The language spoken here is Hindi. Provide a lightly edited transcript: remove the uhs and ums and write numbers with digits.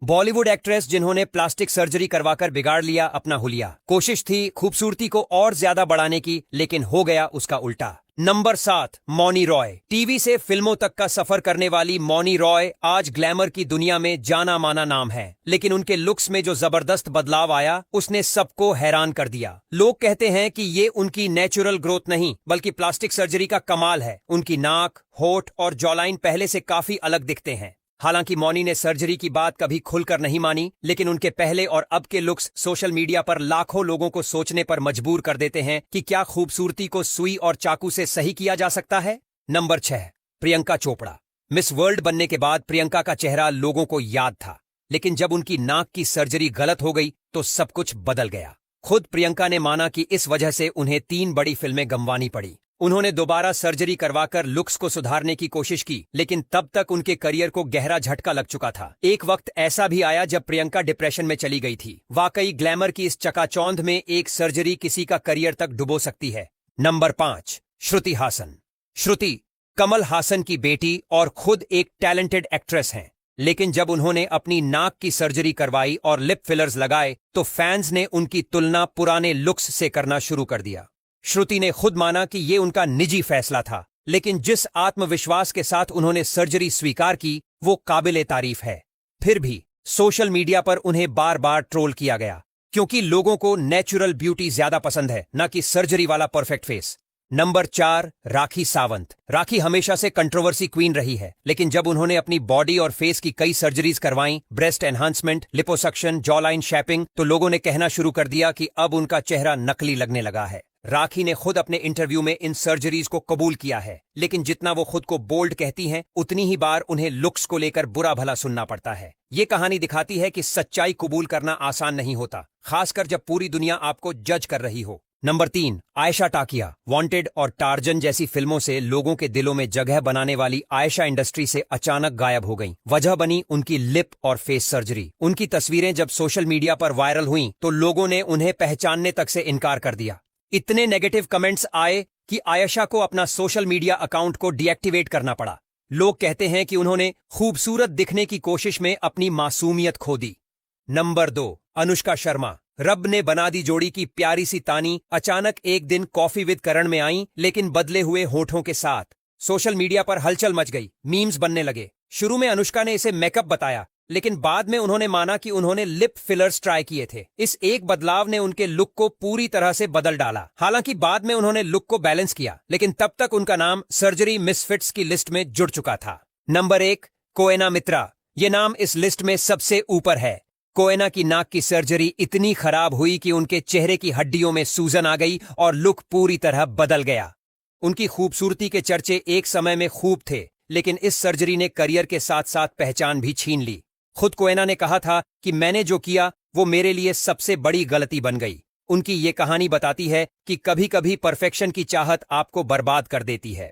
बॉलीवुड एक्ट्रेस जिन्होंने प्लास्टिक सर्जरी करवाकर बिगाड़ लिया अपना हुलिया। कोशिश थी खूबसूरती को और ज्यादा बढ़ाने की, लेकिन हो गया उसका उल्टा। नंबर 7, मौनी रॉय। टीवी से फिल्मों तक का सफर करने वाली मौनी रॉय आज ग्लैमर की दुनिया में जाना माना नाम है, लेकिन उनके लुक्स में जो जबरदस्त बदलाव आया उसने सबको हैरान कर दिया। लोग कहते हैं कि ये उनकी नेचुरल ग्रोथ नहीं बल्कि प्लास्टिक सर्जरी का कमाल है। उनकी नाक, होठ और जॉलाइन पहले से काफी अलग दिखते हैं। हालांकि मौनी ने सर्जरी की बात कभी खुलकर नहीं मानी, लेकिन उनके पहले और अब के लुक्स सोशल मीडिया पर लाखों लोगों को सोचने पर मजबूर कर देते हैं कि क्या खूबसूरती को सुई और चाकू से सही किया जा सकता है। Number 6, Priyanka Chopra. Miss world बनने के बाद प्रियंका का चेहरा लोगों को याद था, लेकिन जब उनकी नाक की सर्जरी गलत हो गई तो सब कुछ बदल गया। खुद प्रियंका ने माना कि इस वजह से उन्हें 3 बड़ी फिल्में गंवानी पड़ी। उन्होंने दोबारा सर्जरी करवाकर लुक्स को सुधारने की कोशिश की, लेकिन तब तक उनके करियर को गहरा झटका लग चुका था। एक वक्त ऐसा भी आया जब प्रियंका डिप्रेशन में चली गई थी। वाकई ग्लैमर की इस चकाचौंध में एक सर्जरी किसी का करियर तक डुबो सकती है। नंबर 5, श्रुति हासन। श्रुति कमल हासन की बेटी और खुद एक टैलेंटेड एक्ट्रेस हैं, लेकिन जब उन्होंने अपनी नाक की सर्जरी करवाई और लिप फिलर्स लगाए तो फैंस ने उनकी तुलना पुराने लुक्स से करना शुरू कर दिया। श्रुति ने खुद माना कि ये उनका निजी फैसला था, लेकिन जिस आत्मविश्वास के साथ उन्होंने सर्जरी स्वीकार की वो काबिले तारीफ है। फिर भी सोशल मीडिया पर उन्हें बार बार ट्रोल किया गया, क्योंकि लोगों को नेचुरल ब्यूटी ज्यादा पसंद है, न कि सर्जरी वाला perfect face. Number 4, Rakhi Sawant. राखी हमेशा से कंट्रोवर्सी क्वीन रही है, लेकिन जब उन्होंने अपनी बॉडी और फेस की कई सर्जरीज करवाई, breast enhancement, liposuction, jawline shaping, तो लोगों ने कहना शुरू कर दिया कि अब उनका चेहरा नकली लगने लगा है। राखी ने खुद अपने इंटरव्यू में इन सर्जरीज को कबूल किया है, लेकिन जितना वो खुद को बोल्ड कहती हैं, उतनी ही बार उन्हें लुक्स को लेकर बुरा भला सुनना पड़ता है। ये कहानी दिखाती है कि सच्चाई कबूल करना आसान नहीं होता, खासकर जब पूरी दुनिया आपको जज कर रही हो। नंबर 3, आयशा टाकिया। वांटेड और टार्जन जैसी फिल्मों से लोगों के दिलों में जगह बनाने वाली आयशा इंडस्ट्री से अचानक गायब हो गईं। वजह बनी उनकी लिप और फेस सर्जरी। उनकी तस्वीरें जब सोशल मीडिया पर वायरल हुईं, तो लोगों ने उन्हें पहचानने तक से इनकार कर दिया। इतने नेगेटिव कमेंट्स आए कि आयशा को अपना सोशल मीडिया अकाउंट को डीएक्टिवेट करना पड़ा। लोग कहते हैं कि उन्होंने खूबसूरत दिखने की कोशिश में अपनी मासूमियत खो दी। नंबर 2, अनुष्का शर्मा। रब ने बना दी जोड़ी की प्यारी सी तानी अचानक एक दिन कॉफी विद करण में आई, लेकिन बदले हुए होठों के साथ। सोशल मीडिया पर हलचल मच गई, मीम्स बनने लगे। शुरू में अनुष्का ने इसे मेकअप बताया, लेकिन बाद में उन्होंने माना कि उन्होंने लिप फिलर्स ट्राई किए थे। इस एक बदलाव ने उनके लुक को पूरी तरह से बदल डाला। हालांकि बाद में उन्होंने लुक को बैलेंस किया, लेकिन तब तक उनका नाम सर्जरी मिसफिट्स की लिस्ट में जुड़ चुका था। नंबर 1, कोएना मित्रा। ये नाम इस लिस्ट में सबसे ऊपर है। कोएना की नाक की सर्जरी इतनी खराब हुई कि उनके चेहरे की हड्डियों में सूजन आ गई और लुक पूरी तरह बदल गया। उनकी खूबसूरती के चर्चे एक समय में खूब थे, लेकिन इस सर्जरी ने करियर के साथ साथ पहचान भी छीन ली। खुद कोएना ने कहा था कि मैंने जो किया वो मेरे लिए सबसे बड़ी गलती बन गई। उनकी ये कहानी बताती है कि कभी कभी परफेक्शन की चाहत आपको बर्बाद कर देती है।